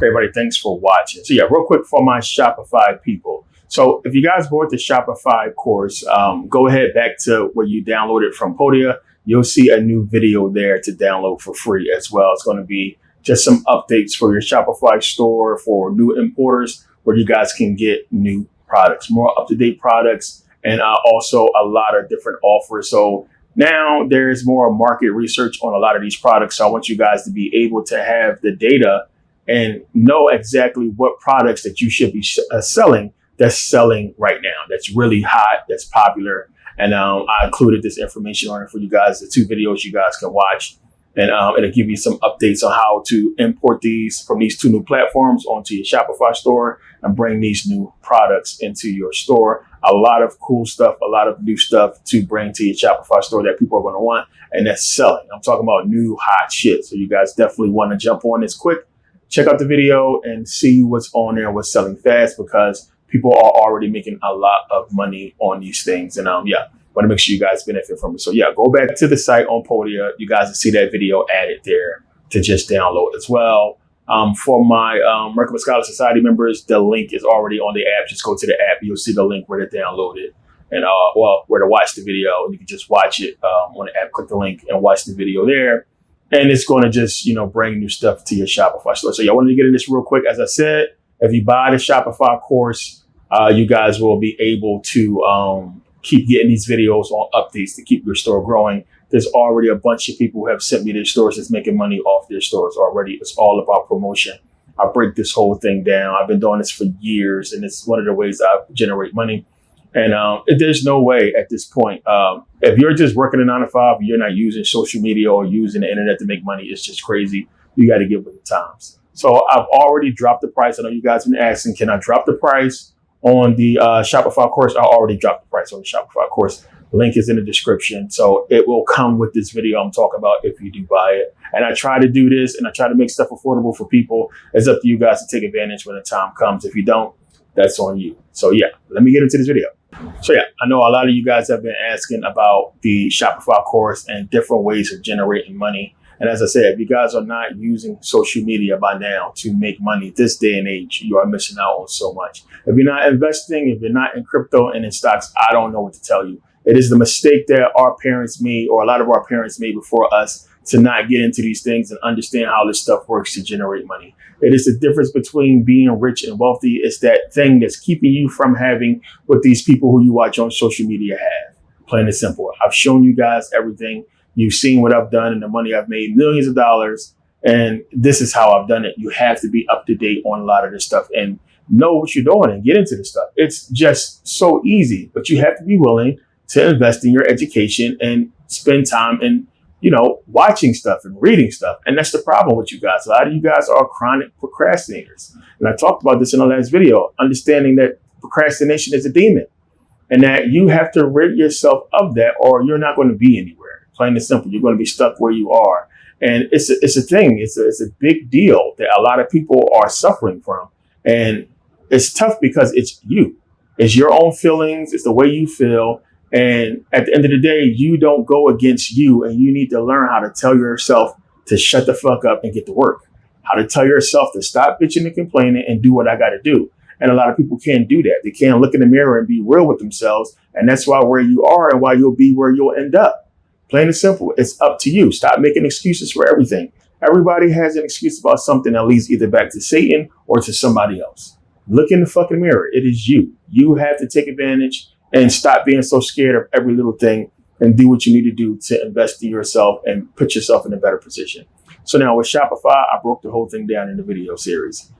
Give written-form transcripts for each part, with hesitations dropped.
everybody, thanks for watching. So yeah, real quick for my Shopify people. So if you guys bought the Shopify course, go ahead back to where you downloaded from Podia. You'll see a new video there to download for free as well. It's going to be just some updates for your Shopify store for new importers where you guys can get new products, more up-to-date products, and also a lot of different offers. So now there's more market research on a lot of these products. So I want you guys to be able to have the data and know exactly what products that you should be selling that's selling right now, that's really hot, that's popular. And I included this information on it for you guys, the 2 videos you guys can watch. And it'll give you some updates on how to import these from these 2 new platforms onto your Shopify store and bring these new products into your store. A lot of cool stuff, a lot of new stuff to bring to your Shopify store that people are going to want. And that's selling. I'm talking about new hot shit. So you guys definitely want to jump on this quick. Check out the video and see what's on there, what's selling fast, because people are already making a lot of money on these things. And want to make sure you guys benefit from it. So yeah, go back to the site on Podia. You guys will see that video added there to just download as well. For my Merkabah Scholar Society members, the link is already on the app. Just go to the app. You'll see the link where to download it and where to watch the video. And you can just watch it on the app. Click the link and watch the video there. And it's going to just, bring new stuff to your Shopify store. So yeah, I wanted to get in this real quick. As I said, if you buy the Shopify course, you guys will be able to keep getting these videos on updates to keep your store growing. There's already a bunch of people who have sent me their stores that's making money off their stores already. It's all about promotion. I break this whole thing down. I've been doing this for years, and it's one of the ways I generate money. And there's no way at this point, if you're just working a 9 to 5, you're not using social media or using the internet to make money, it's just crazy. You got to get with the times. So I've already dropped the price. I know you guys have been asking, can I drop the price on the Shopify course? I already dropped the price on the Shopify course. Link is in the description. So it will come with this video I'm talking about if you do buy it. And I try to do this and I try to make stuff affordable for people. It's up to you guys to take advantage when the time comes. If you don't, that's on you. So yeah, let me get into this video. So yeah, I know a lot of you guys have been asking about the Shopify course and different ways of generating money. And as I said, if you guys are not using social media by now to make money this day and age, you are missing out on so much. If you're not investing, if you're not in crypto and in stocks, I don't know what to tell you. It is the mistake that our parents made, or a lot of our parents made before us, to not get into these things and understand how this stuff works to generate money. It is the difference between being rich and wealthy. It's that thing that's keeping you from having what these people who you watch on social media have. Plain and simple. I've shown you guys everything. You've seen what I've done and the money I've made, millions of dollars. And this is how I've done it. You have to be up to date on a lot of this stuff and know what you're doing and get into this stuff. It's just so easy, but you have to be willing to invest in your education and spend time in, watching stuff and reading stuff. And that's the problem with you guys. A lot of you guys are chronic procrastinators. And I talked about this in the last video, understanding that procrastination is a demon and that you have to rid yourself of that or you're not going to be anywhere. Plain and simple. You're going to be stuck where you are. And it's a thing. It's a big deal that a lot of people are suffering from. And it's tough because it's you. It's your own feelings. It's the way you feel. And at the end of the day, you don't go against you, and you need to learn how to tell yourself to shut the fuck up and get to work. How to tell yourself to stop bitching and complaining and do what I got to do. And a lot of people can't do that. They can't look in the mirror and be real with themselves. And that's why where you are and why you'll be where you'll end up. Plain and simple. It's up to you. Stop making excuses for everything. Everybody has an excuse about something that leads either back to Satan or to somebody else. Look in the fucking mirror. It is you. You have to take advantage and stop being so scared of every little thing and do what you need to do to invest in yourself and put yourself in a better position. So now with Shopify, I broke the whole thing down in the video series.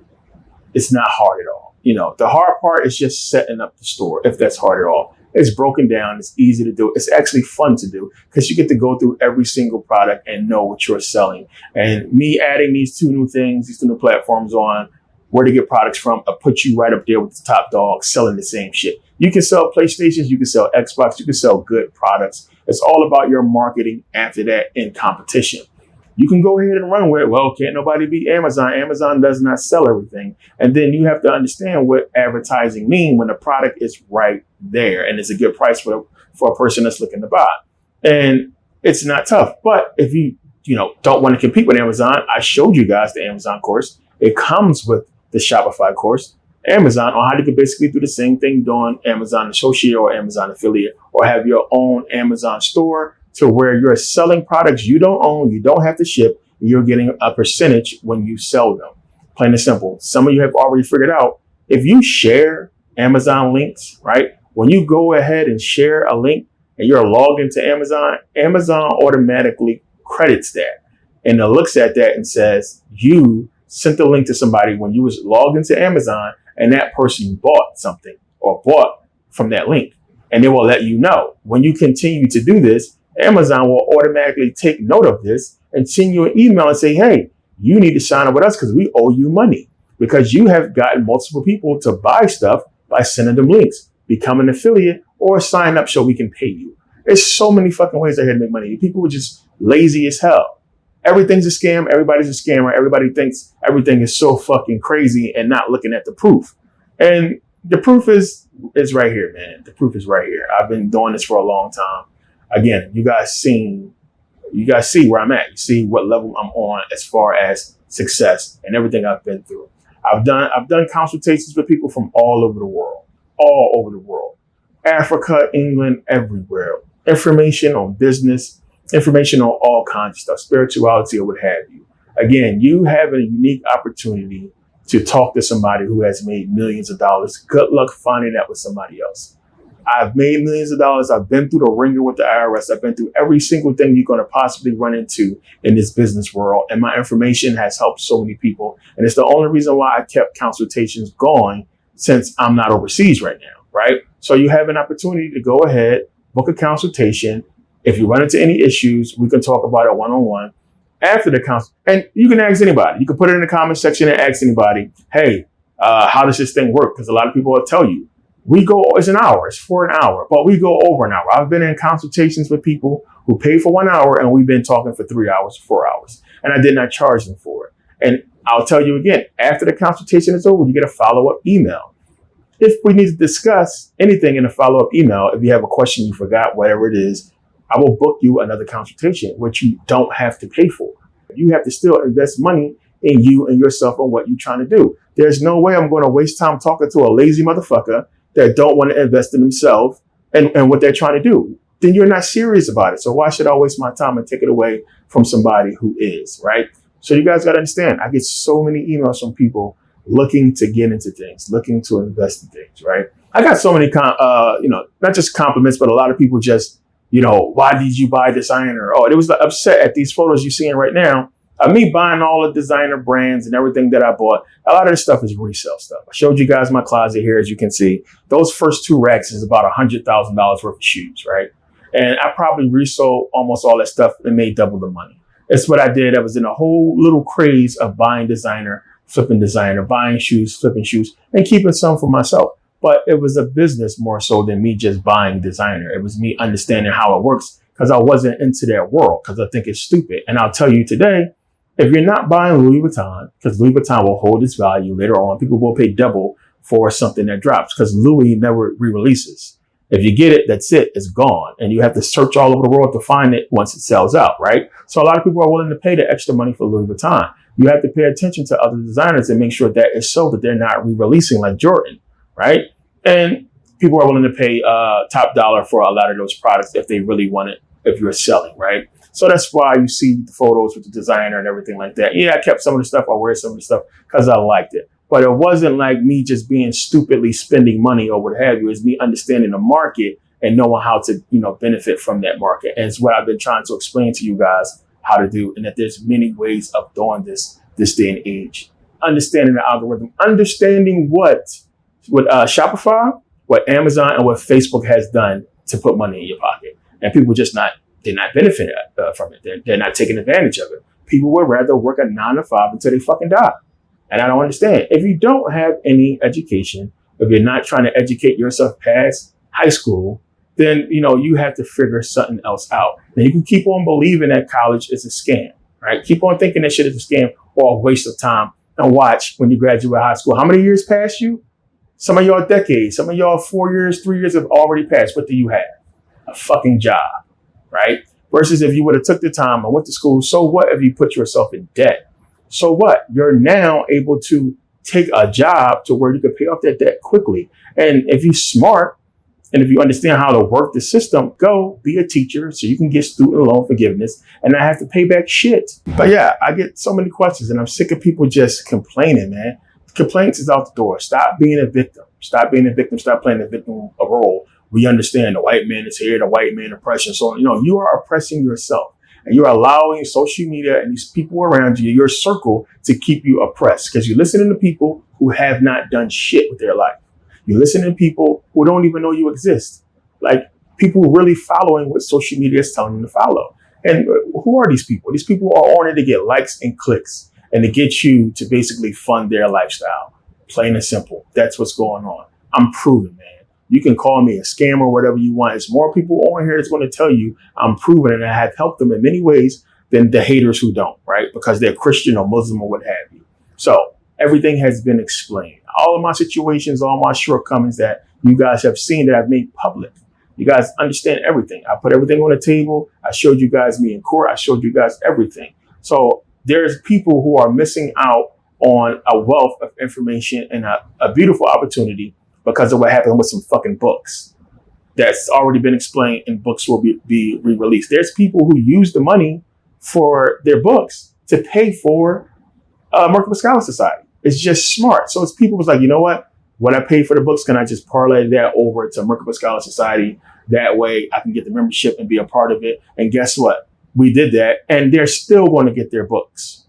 It's not hard at all. The hard part is just setting up the store, if that's hard at all. It's broken down. It's easy to do. It's actually fun to do because you get to go through every single product and know what you're selling. And me adding these 2 new things, these 2 new platforms on where to get products from, I put you right up there with the top dog selling the same shit. You can sell PlayStations, you can sell Xbox, you can sell good products. It's all about your marketing after that in competition. You can go ahead and run with it. Well, can't nobody beat Amazon. Amazon does not sell everything. And then you have to understand what advertising means when the product is right there and it's a good price for a person that's looking to buy. And it's not tough. But if you don't want to compete with Amazon, I showed you guys the Amazon course. It comes with the Shopify course, Amazon, on how you can basically do the same thing doing Amazon Associate or Amazon Affiliate, or have your own Amazon store to where you're selling products you don't own, you don't have to ship, and you're getting a percentage when you sell them. Plain and simple. Some of you have already figured out, if you share Amazon links, right? When you go ahead and share a link and you're logged into Amazon, Amazon automatically credits that. And it looks at that and says, you sent the link to somebody when you was logged into Amazon and that person bought something or bought from that link. And they will let you know. When you continue to do this, Amazon will automatically take note of this and send you an email and say, hey, you need to sign up with us because we owe you money, because you have gotten multiple people to buy stuff by sending them links, become an affiliate, or sign up so we can pay you. There's so many fucking ways out here to make money. People are just lazy as hell. Everything's a scam. Everybody's a scammer. Everybody thinks everything is so fucking crazy and not looking at the proof. And the proof is right here, man. The proof is right here. I've been doing this for a long time. Again, you guys see where I'm at. You see what level I'm on as far as success and everything I've been through. I've done consultations with people from all over the world, Africa, England, everywhere. Information on business, information on all kinds of stuff, spirituality or what have you. Again, you have a unique opportunity to talk to somebody who has made millions of dollars. Good luck finding that with somebody else. I've made millions of dollars. I've been through the ringer with the IRS. I've been through every single thing you're going to possibly run into in this business world. And my information has helped so many people. And it's the only reason why I kept consultations going since I'm not overseas right now, right? So you have an opportunity to go ahead, book a consultation. If you run into any issues, we can talk about it one-on-one after the consult. And you can ask anybody. You can put it in the comment section and ask anybody, hey, how does this thing work? Because a lot of people will tell you, it's an hour, it's for an hour, but we go over an hour. I've been in consultations with people who pay for 1 hour and we've been talking for 3 hours, 4 hours, and I did not charge them for it. And I'll tell you again, after the consultation is over, you get a follow-up email. If we need to discuss anything in a follow-up email, if you have a question you forgot, whatever it is, I will book you another consultation, which you don't have to pay for. You have to still invest money in you and yourself on what you're trying to do. There's no way I'm going to waste time talking to a lazy motherfucker that don't want to invest in themselves and what they're trying to do. Then you're not serious about it. So why should I waste my time and take it away from somebody who is, right? So you guys got to understand, I get so many emails from people looking to get into things, looking to invest in things, right? I got so many, not just compliments, but a lot of people just, why did you buy designer? Oh, it was upset at these photos you're seeing right now. Me buying all the designer brands and everything that I bought. A lot of this stuff is resale stuff. I showed you guys my closet here, as you can see. Those first 2 racks is about $100,000 worth of shoes, right? And I probably resold almost all that stuff and made double the money. It's what I did. I was in a whole little craze of buying designer, flipping designer, buying shoes, flipping shoes, and keeping some for myself. But it was a business more so than me just buying designer. It was me understanding how it works because I wasn't into that world because I think it's stupid. And I'll tell you today, if you're not buying Louis Vuitton, because Louis Vuitton will hold its value later on, people will pay double for something that drops because Louis never re-releases. If you get it, that's it. It's gone. And you have to search all over the world to find it once it sells out, right? So a lot of people are willing to pay the extra money for Louis Vuitton. You have to pay attention to other designers and make sure that it's so that they're not re-releasing like Jordan, right? And people are willing to pay top dollar for a lot of those products if they really want it, if you're selling, right? So that's why you see the photos with the designer and everything like that. Yeah, I kept some of the stuff. I wear some of the stuff because I liked it. But it wasn't like me just being stupidly spending money or what have you. It's me understanding the market and knowing how to, benefit from that market. And it's what I've been trying to explain to you guys how to do. And that there's many ways of doing this day and age. Understanding the algorithm, understanding what Shopify, what Amazon, and what Facebook has done to put money in your pocket. And people they're not benefiting from it. They're not taking advantage of it. People would rather work a 9 to 5 until they fucking die. And I don't understand. If you don't have any education, if you're not trying to educate yourself past high school, then, you have to figure something else out. Now, you can keep on believing that college is a scam, right? Keep on thinking that shit is a scam or a waste of time. And watch when you graduate high school. How many years past you? Some of y'all decades. Some of y'all 4 years, 3 years have already passed. What do you have? A fucking job, right? Versus if you would have took the time and went to school, so what if you put yourself in debt? So what? You're now able to take a job to where you can pay off that debt quickly. And if you're smart and if you understand how to work the system, go be a teacher so you can get student loan forgiveness and not have to pay back shit. But yeah, I get so many questions and I'm sick of people just complaining, man. Complaints is out the door. Stop being a victim. Stop being a victim. Stop playing the victim role. We understand the white man is here, the white man oppression. So, you are oppressing yourself. And you're allowing social media and these people around you, your circle, to keep you oppressed because you're listening to people who have not done shit with their life. You're listening to people who don't even know you exist. Like people really following what social media is telling them to follow. And who are these people? These people are on it to get likes and clicks and to get you to basically fund their lifestyle. Plain and simple. That's what's going on. I'm proven, man. You can call me a scam or whatever you want. There's more people on here that's going to tell you I'm proven and I have helped them in many ways than the haters who don't, right? Because they're Christian or Muslim or what have you. So everything has been explained. All of my situations, all my shortcomings that you guys have seen that I've made public. You guys understand everything. I put everything on the table. I showed you guys me in court. I showed you guys everything. So there's people who are missing out on a wealth of information and a beautiful opportunity because of what happened with some fucking books that's already been explained and books will be re-released. There's people who use the money for their books to pay for Merkabah Scholar Society. It's just smart. So it's people who's like, you know what I pay for the books, can I just parlay that over to Merkabah Scholar Society? That way I can get the membership and be a part of it. And guess what? We did that and they're still going to get their books.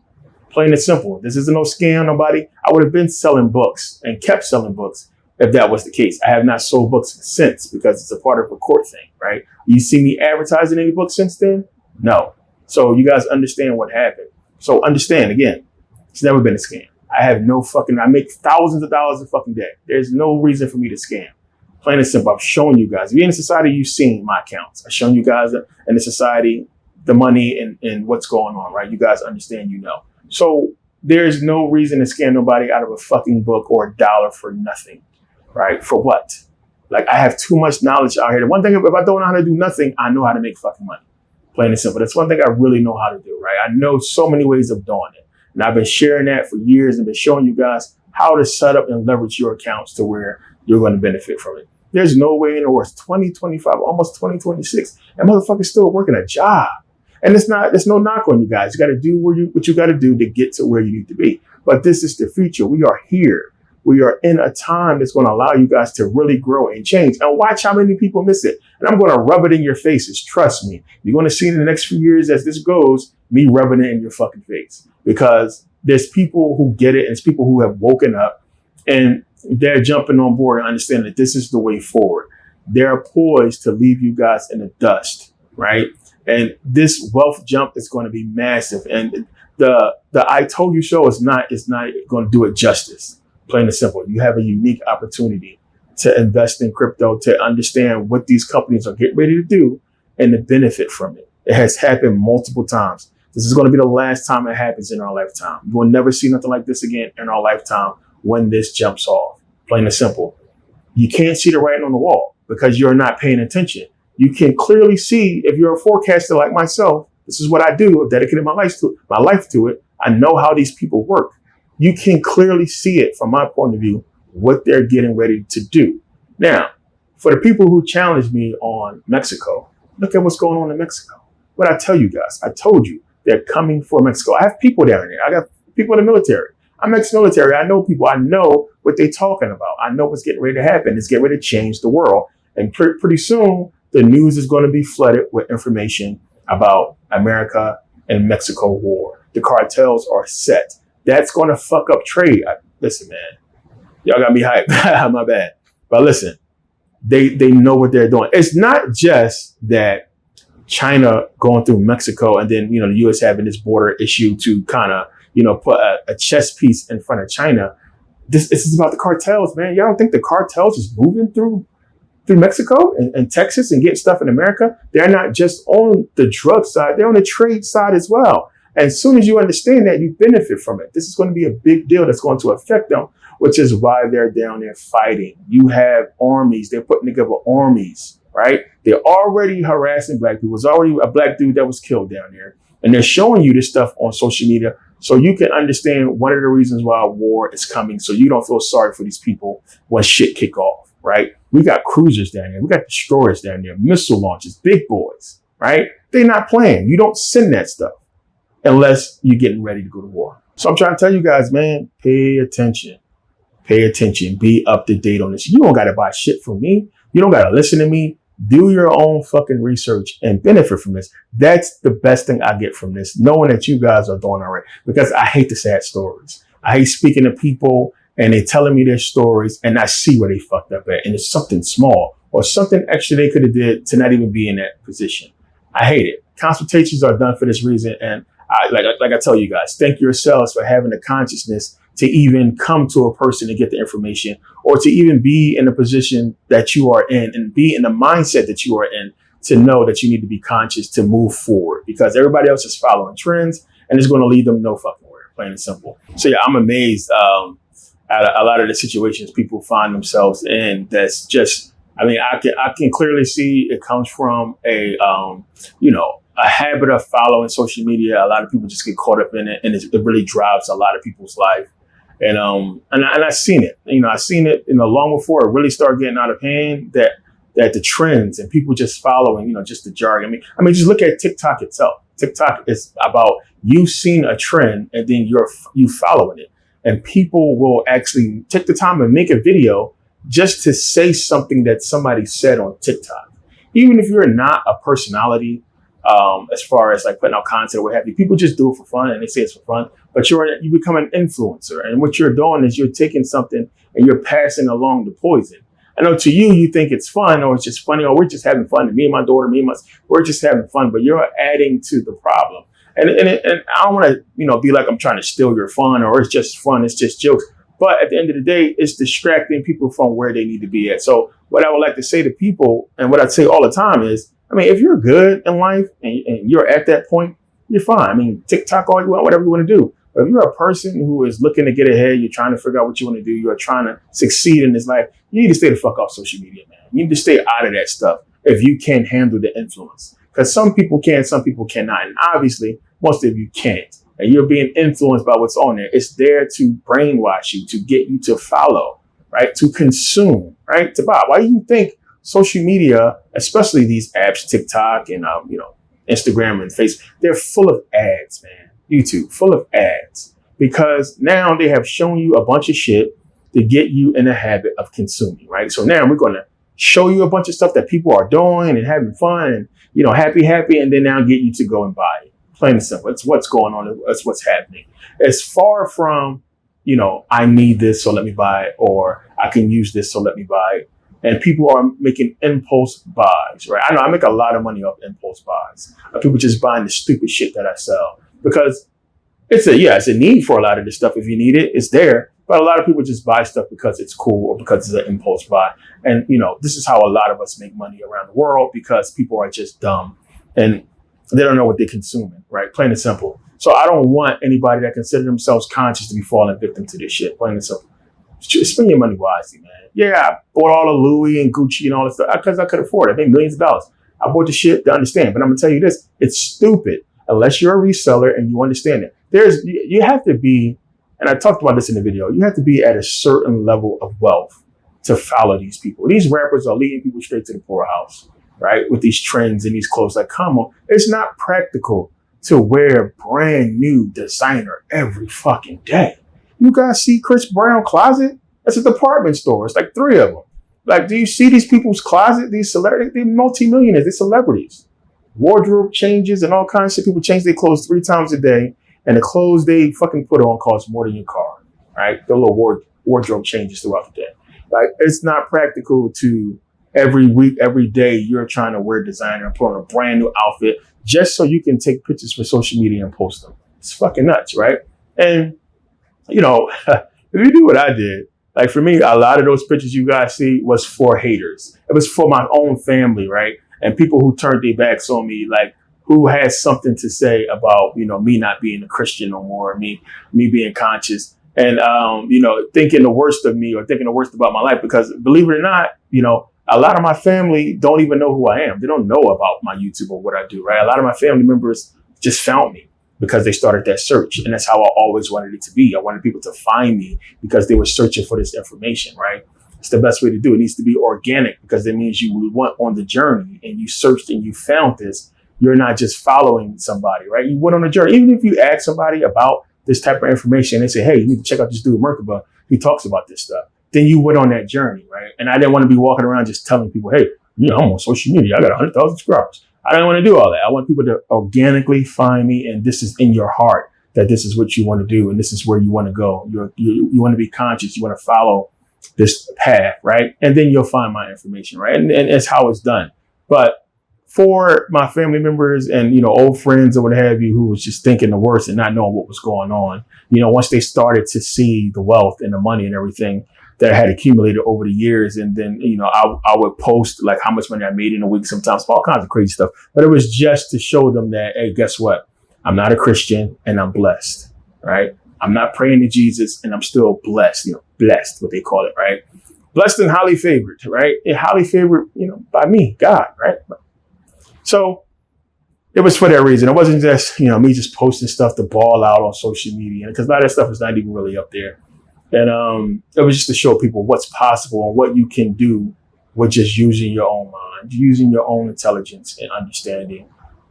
Plain and simple. This isn't no scam, nobody. I would have been selling books and kept selling books if that was the case. I have not sold books since because it's a part of a court thing, right? You see me advertising any books since then? No. So you guys understand what happened. So understand, again, it's never been a scam. I make thousands of dollars a fucking day. There's no reason for me to scam. Plain and simple. I've shown you guys. If you're in the society, you've seen my accounts. I've shown you guys in the society the money and what's going on, right? You guys understand, So there's no reason to scam nobody out of a fucking book or a dollar for nothing, right? For what? Like, I have too much knowledge out here. The one thing, if I don't know how to do nothing, I know how to make fucking money. Plain and simple. That's one thing I really know how to do, right? I know so many ways of doing it. And I've been sharing that for years and been showing you guys how to set up and leverage your accounts to where you're going to benefit from it. There's no way in the world. 2025, almost 2026. That motherfucker's still working a job. And there's no knock on you guys. You got to do what you got to do to get to where you need to be. But this is the future. We are here. We are in a time that's going to allow you guys to really grow and change. And watch how many people miss it. And I'm going to rub it in your faces. Trust me. You're going to see in the next few years as this goes, me rubbing it in your fucking face. Because there's people who get it and it's people who have woken up and they're jumping on board and understand that this is the way forward. They're poised to leave you guys in the dust, right? And this wealth jump is going to be massive. And the I Told You show is not going to do it justice. Plain and simple. You have a unique opportunity to invest in crypto, to understand what these companies are getting ready to do and to benefit from it. It has happened multiple times. This is going to be the last time it happens in our lifetime. We'll never see nothing like this again in our lifetime when this jumps off. Plain and simple. You can't see the writing on the wall because you're not paying attention. You can clearly see, if you're a forecaster like myself, this is what I do. I've dedicated my life to it. I know how these people work. You can clearly see it from my point of view, what they're getting ready to do. Now, for the people who challenged me on Mexico, look at what's going on in Mexico. What I tell you guys, I told you they're coming for Mexico. I have people down there. I got people in the military. I'm ex-military. I know people. I know what they're talking about. I know what's getting ready to happen. It's getting ready to change the world. And pretty soon, the news is going to be flooded with information about America and Mexico war. The cartels are set. That's going to fuck up trade. Listen, man, y'all got me hyped. My bad. But listen, they know what they're doing. It's not just that China going through Mexico and then, the U.S. having this border issue to kind of, put a chess piece in front of China. This is about the cartels, man. Y'all don't think the cartels is moving through Mexico and Texas and getting stuff in America? They're not just on the drug side, they're on the trade side as well. And as soon as you understand that, you benefit from it. This is going to be a big deal that's going to affect them, which is why they're down there fighting. You have armies. They're putting together armies, right? They're already harassing black people. There's already a black dude that was killed down there. And they're showing you this stuff on social media So you can understand one of the reasons why a war is coming, so you don't feel sorry for these people when shit kick off, right? We got cruisers down there. We got destroyers down there, missile launches, big boys, right? They're not playing. You don't send that stuff unless you're getting ready to go to war. So I'm trying to tell you guys, man, pay attention. Pay attention. Be up to date on this. You don't got to buy shit from me. You don't got to listen to me. Do your own fucking research and benefit from this. That's the best thing I get from this, knowing that you guys are doing all right. Because I hate the sad stories. I hate speaking to people and they telling me their stories and I see where they fucked up at. And it's something small or something extra they could have did to not even be in that position. I hate it. Consultations are done for this reason. And like I tell you guys, thank yourselves for having the consciousness to even come to a person to get the information, or to even be in the position that you are in and be in the mindset that you are in, to know that you need to be conscious to move forward, because everybody else is following trends and it's going to lead them no fucking where, plain and simple. So yeah, I'm amazed at a lot of the situations people find themselves in. That's just, I mean, I can clearly see it comes from a habit of following social media. A lot of people just get caught up in it, and it really drives a lot of people's life. And I've seen it. I've seen it long before it really started getting out of hand. That the trends and people just following, just the jargon. I mean, just look at TikTok itself. TikTok is about you seeing a trend and then you following it. And people will actually take the time and make a video just to say something that somebody said on TikTok. Even if you're not a personality, as far as like putting out content or what have you, people just do it for fun and they say it's for fun, but you become an influencer. And what you're doing is you're taking something and you're passing along the poison. I know to you, you think it's fun or it's just funny or we're just having fun. And me and my daughter, we're just having fun, but you're adding to the problem. And I don't want to, be like I'm trying to steal your fun or it's just fun. It's just jokes. But at the end of the day, it's distracting people from where they need to be at. So what I would like to say to people, and what I say all the time is, I mean, if you're good in life and you're at that point, you're fine. I mean, TikTok all you want, whatever you want to do. But if you're a person who is looking to get ahead, you're trying to figure out what you want to do, you're trying to succeed in this life, you need to stay the fuck off social media, man. You need to stay out of that stuff if you can handle the influence. Because some people can, some people cannot. And obviously, most of you can't. And you're being influenced by what's on there. It's there to brainwash you, to get you to follow, right? To consume, right? To buy. Why do you think social media, especially these apps, TikTok and Instagram and Facebook, they're full of ads, man. YouTube, full of ads. Because now they have shown you a bunch of shit to get you in the habit of consuming, right? So now we're going to show you a bunch of stuff that people are doing and having fun and, happy, and then now get you to go and buy it. Plain and simple. It's what's going on. It's what's happening. It's far from, I need this, so let me buy it, or I can use this, so let me buy it. And people are making impulse buys, right? I know I make a lot of money off impulse buys. People just buying the stupid shit that I sell because it's a need for a lot of this stuff. If you need it, it's there. But a lot of people just buy stuff because it's cool or because it's an impulse buy. And, this is how a lot of us make money around the world, because people are just dumb and they don't know what they're consuming, right? Plain and simple. So I don't want anybody that consider themselves conscious to be falling victim to this shit. Plain and simple. Spend your money wisely, man. Yeah, I bought all the Louis and Gucci and all this stuff because I could afford it. I made millions of dollars. I bought the shit to understand. But I'm going to tell you this. It's stupid unless you're a reseller and you understand it. You have to be, and I talked about this in the video, you have to be at a certain level of wealth to follow these people. These rappers are leading people straight to the poorhouse, right? With these trends and these clothes. Like, come on. It's not practical to wear brand new designer every fucking day. You guys see Chris Brown closet? That's a department store. It's like 3 of them. Like, do you see these people's closet? These celebrities, they're multimillionaires. They're celebrities. Wardrobe changes and all kinds of shit. People change their clothes 3 times a day. And the clothes they fucking put on cost more than your car, right? The little wardrobe changes throughout the day. Like, it's not practical to every week, every day, you're trying to wear designer and put on a brand new outfit just so you can take pictures for social media and post them. It's fucking nuts, right? And, if you do what I did, like for me, a lot of those pictures you guys see was for haters. It was for my own family, right? And people who turned their backs on me, like, who has something to say about, me not being a Christian no more, me being conscious and, thinking the worst of me or thinking the worst about my life. Because believe it or not, a lot of my family don't even know who I am. They don't know about my YouTube or what I do, right? A lot of my family members just found me. because they started that search. And that's how I always wanted it to be. I wanted people to find me because they were searching for this information, right? It's the best way to do it. It needs to be organic, because that means you went on the journey and you searched and you found this. You're not just following somebody, right? You went on a journey. Even if you ask somebody about this type of information, they say, hey, you need to check out this dude, Merkabah. He talks about this stuff. Then you went on that journey, right? And I didn't want to be walking around just telling people, hey, I'm on social media. I got 100,000 subscribers. I don't want to do all that. I want people to organically find me, and this is in your heart, that this is what you want to do, and this is where you want to go. You want to be conscious. You want to follow this path, right? And then you'll find my information, right? And it's how it's done. But for my family members and, old friends or what have you, who was just thinking the worst and not knowing what was going on, once they started to see the wealth and the money and everything that I had accumulated over the years. And then, I would post like how much money I made in a week, sometimes all kinds of crazy stuff. But it was just to show them that, hey, guess what? I'm not a Christian and I'm blessed, right? I'm not praying to Jesus and I'm still blessed, blessed, what they call it, right? Blessed and highly favored, right? And highly favored, by me, God, right? So it was for that reason. It wasn't just, me just posting stuff to ball out on social media, because a lot of that stuff is not even really up there. And it was just to show people what's possible and what you can do with just using your own mind, using your own intelligence and understanding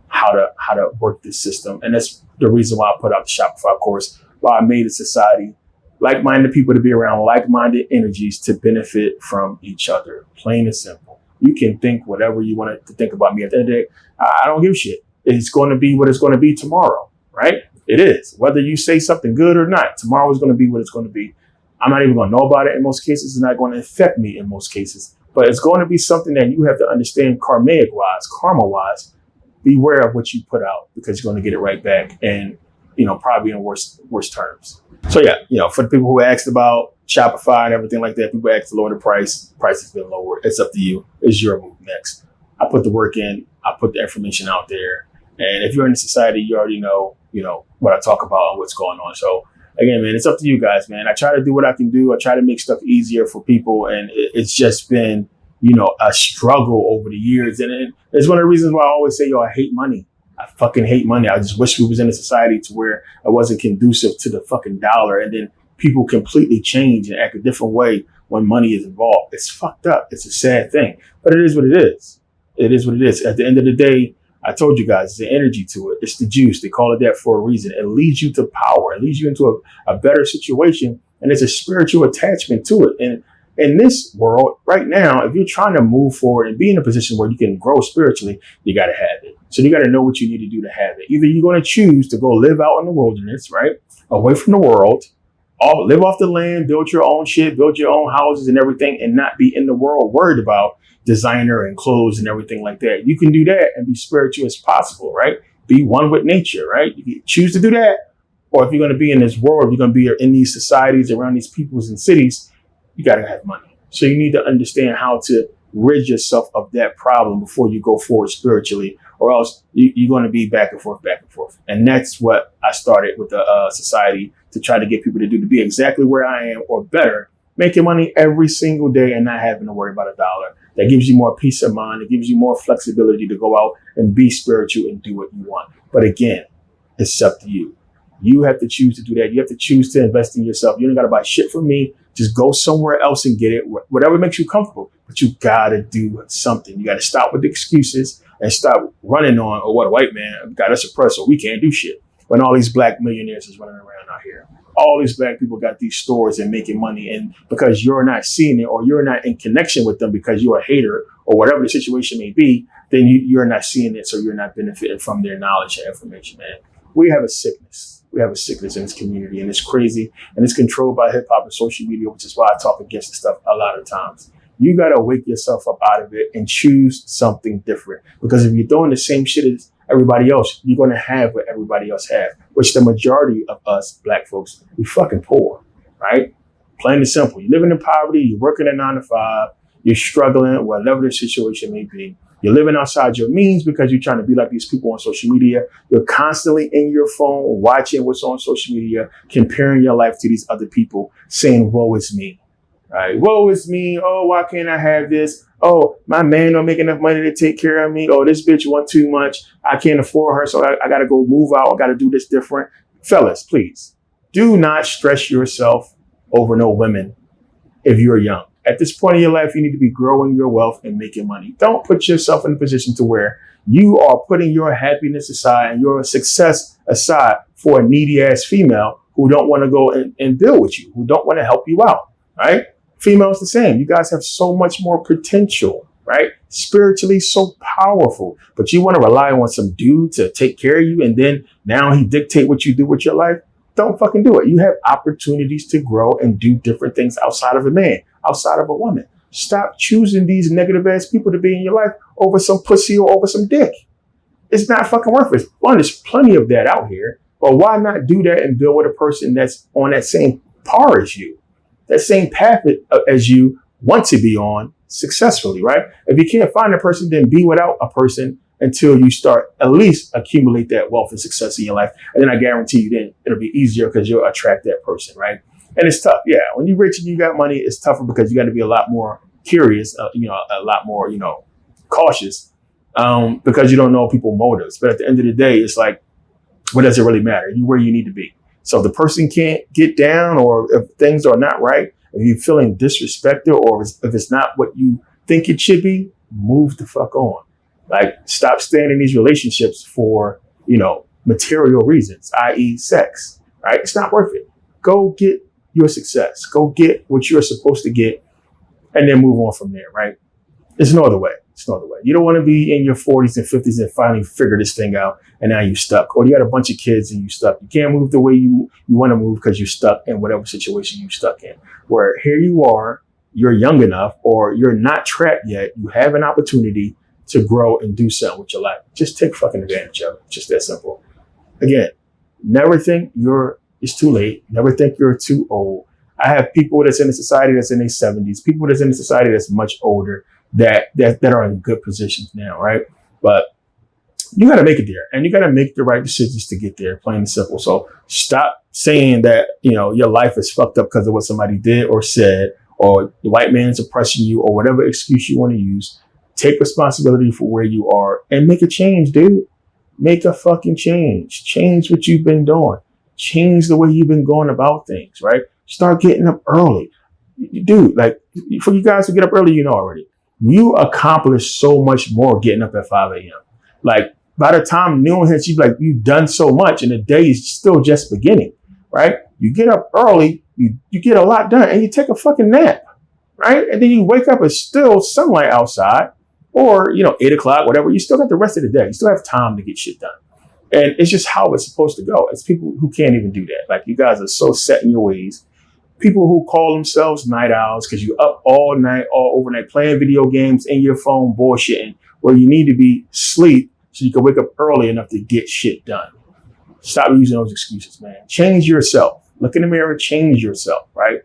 how to work this system. And that's the reason why I put out the Shopify course, why I made a society, like-minded people to be around like-minded energies to benefit from each other. Plain and simple. You can think whatever you want to think about me. At the end of the day, I don't give a shit. It's going to be what it's going to be tomorrow, right? It is. Whether you say something good or not, tomorrow is going to be what it's going to be. I'm not even going to know about it in most cases. It's not going to affect me in most cases. But it's going to be something that you have to understand karma-wise. Beware of what you put out, because you're going to get it right back, and probably in worse terms. So yeah, for the people who asked about Shopify and everything like that, people asked to lower the price. Price has been lowered. It's up to you. It's your move next. I put the work in. I put the information out there, and if you're in the society, you already know what I talk about and what's going on. So again, man, it's up to you guys, man. I try to do what I can do. I try to make stuff easier for people, and it's just been a struggle over the years. And it's one of the reasons why I always say, I hate money. I fucking hate money. I just wish we was in a society to where it wasn't conducive to the fucking dollar. And then people completely change and act a different way when money is involved. It's fucked up. It's a sad thing, but it is what it is. It is what it is. At the end of the day, I told you guys, there's an energy to it. It's the juice. They call it that for a reason. It leads you to power. It leads you into a better situation. And there's a spiritual attachment to it. And in this world right now, if you're trying to move forward and be in a position where you can grow spiritually, you got to have it. So you got to know what you need to do to have it. Either you're going to choose to go live out in the wilderness, right? Away from the world, live off the land, build your own shit, build your own houses and everything, and not be in the world worried about designer and clothes and everything like that. You can do that and be spiritual as possible, right? Be one with nature, right? You can choose to do that. Or if you're going to be in this world, you're going to be in these societies around these peoples and cities, you got to have money. So you need to understand how to rid yourself of that problem before you go forward spiritually, or else you're going to be back and forth. And that's what I started with the society, to try to get people to do, to be exactly where I am or better, making money every single day and not having to worry about a dollar. That gives you more peace of mind. It gives you more flexibility to go out and be spiritual and do what you want. But again, it's up to you. You have to choose to do that. You have to choose to invest in yourself. You don't got to buy shit from me. Just go somewhere else and get it, whatever makes you comfortable. But you got to do something. You got to stop with the excuses and stop running on, what a white man got us oppressed, so we can't do shit. When all these black millionaires is running around out here. All these black people got these stores and making money. And because you're not seeing it, or you're not in connection with them because you're a hater or whatever the situation may be, then you're not seeing it. So you're not benefiting from their knowledge and information, man. We have a sickness. We have a sickness in this community, and it's crazy, and it's controlled by hip hop and social media, which is why I talk against the stuff a lot of times. You got to wake yourself up out of it and choose something different. Because if you're doing the same shit as everybody else, you're going to have what everybody else have, which the majority of us black folks, we fucking poor, right? Plain and simple. You're living in poverty. You're working a 9 to 5. You're struggling, whatever the situation may be. You're living outside your means because you're trying to be like these people on social media. You're constantly in your phone, watching what's on social media, comparing your life to these other people, saying, woe is me. Right? Woe is me. Oh, why can't I have this? Oh, my man don't make enough money to take care of me. Oh, this bitch want too much. I can't afford her, so I got to go move out. I got to do this different. Fellas, please do not stress yourself over no women if you're young. At this point in your life, you need to be growing your wealth and making money. Don't put yourself in a position to where you are putting your happiness aside and your success aside for a needy ass female who don't want to go and deal with you, who don't want to help you out, right? Females the same. You guys have so much more potential, right? Spiritually so powerful, but you want to rely on some dude to take care of you and then now he dictate what you do with your life? Don't fucking do it. You have opportunities to grow and do different things outside of a man, outside of a woman. Stop choosing these negative ass people to be in your life over some pussy or over some dick. It's not fucking worth it. One, there's plenty of that out here, but why not do that and build with a person that's on that same par as you, that same path as you want to be on successfully, right? If you can't find a person, then be without a person until you start at least accumulate that wealth and success in your life. And then I guarantee you then it'll be easier because you'll attract that person, right? And it's tough. Yeah. When you're rich and you got money, it's tougher because you got to be a lot more curious, a lot more, cautious, because you don't know people's motives. But at the end of the day, it's like, what does it really matter? You where you need to be. So if the person can't get down or if things are not right, if you're feeling disrespected or if it's not what you think it should be, move the fuck on. Like, stop staying in these relationships for, material reasons, i.e. sex, right? It's not worth it. Go get your success. Go get what you're supposed to get and then move on from there, right? There's no other way. It's no other way. You don't want to be in your 40s and 50s and finally figure this thing out and now you're stuck. Or you got a bunch of kids and you're stuck. You can't move the way you want to move because you're stuck in whatever situation you're stuck in. Where here you are, you're young enough or you're not trapped yet. You have an opportunity to grow and do something with your life. Just take fucking advantage of it. Just that simple. Again, never think it's too late. Never think you're too old. I have people that's in a society that's in their 70s, people that's in a society that's much older that are in good positions now, right? But you got to make it there and you got to make the right decisions to get there, plain and simple. So stop saying that, your life is fucked up because of what somebody did or said, or the white man's oppressing you or whatever excuse you want to use. Take responsibility for where you are and make a change, dude. Make a fucking change. Change what you've been doing. Change the way you've been going about things, right? Start getting up early. Dude, like, for you guys to get up early, already. You accomplish so much more getting up at 5 a.m. Like, by the time noon hits, you've done so much and the day is still just beginning, right? You get up early, you get a lot done and you take a fucking nap, right? And then you wake up, it's still sunlight outside. Or, 8 o'clock, whatever, you still got the rest of the day. You still have time to get shit done. And it's just how it's supposed to go. It's people who can't even do that. Like, you guys are so set in your ways. People who call themselves night owls because you're up all night, all overnight, playing video games in your phone, bullshitting, where you need to be asleep so you can wake up early enough to get shit done. Stop using those excuses, man. Change yourself. Look in the mirror, change yourself, right?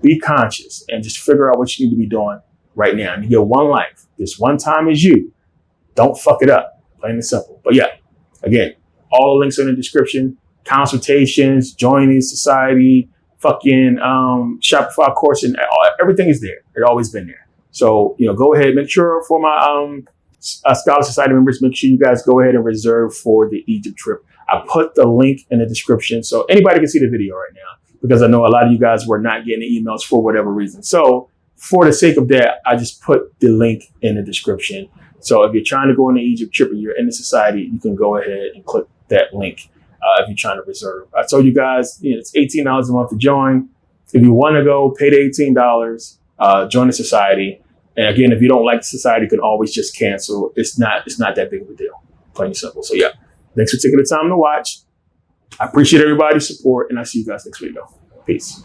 Be conscious and just figure out what you need to be doing right now. And you get one life. This one time is you. Don't fuck it up. Plain and simple. But yeah, again, all the links are in the description. Consultations, joining society, fucking Shopify course, and everything is there. It's always been there. So, go ahead. Make sure for my Scholar Society members, make sure you guys go ahead and reserve for the Egypt trip. I put the link in the description so anybody can see the video right now because I know a lot of you guys were not getting the emails for whatever reason. So, for the sake of that, I just put the link in the description. So if you're trying to go on the Egypt trip and you're in the society, you can go ahead and click that link if you're trying to reserve. I told you guys, it's $18 a month to join. If you want to go, pay the $18, join the society. And again, if you don't like the society, you can always just cancel. It's not that big of a deal. Plain and simple. So yeah, thanks for taking the time to watch. I appreciate everybody's support, and I'll see you guys next video. Peace.